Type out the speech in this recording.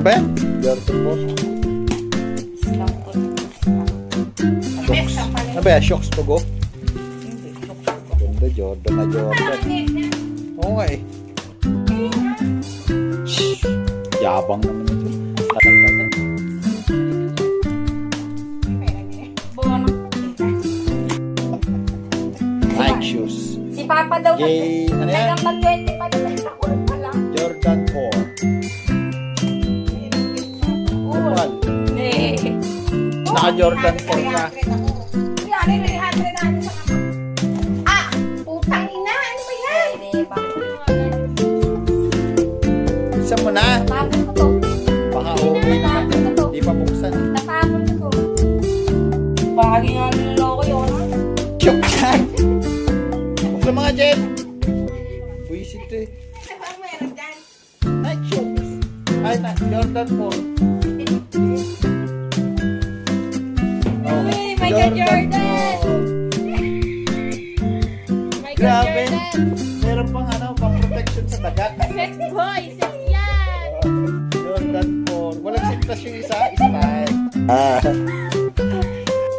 ba yan? Jordan po. Shocks. Ano ba yan? Shocks to go? Ganda, Jordan na Jordan. Oo nga eh. Shhh. Yabang naman ito. Tagal-tagal. Nike shoes. Si Papa daw Yay! Ano yan? hanggang mag-20 pa din pa lang. Jordan 4. Normal. Naka-Jordan 4 ka. Ah! Putang ina! Ano ba yan? Isa mo na. Tapon ko to. Baka okay naman yan. Di pa buksan. Natapon ko to. Bagay nga niloko yun. Shock yan. Buksan mga Jen. Buisit to eh. Ano ba ang meron dyan? Nike shoes. Ay, Jordan 4. Uy, my God, Jordan! My God, Grabe. Jordan! Meron pang pang protection sa dagat. Sex boy! Sex yan! Jordan 4. Walang sintas yung isa. Spike.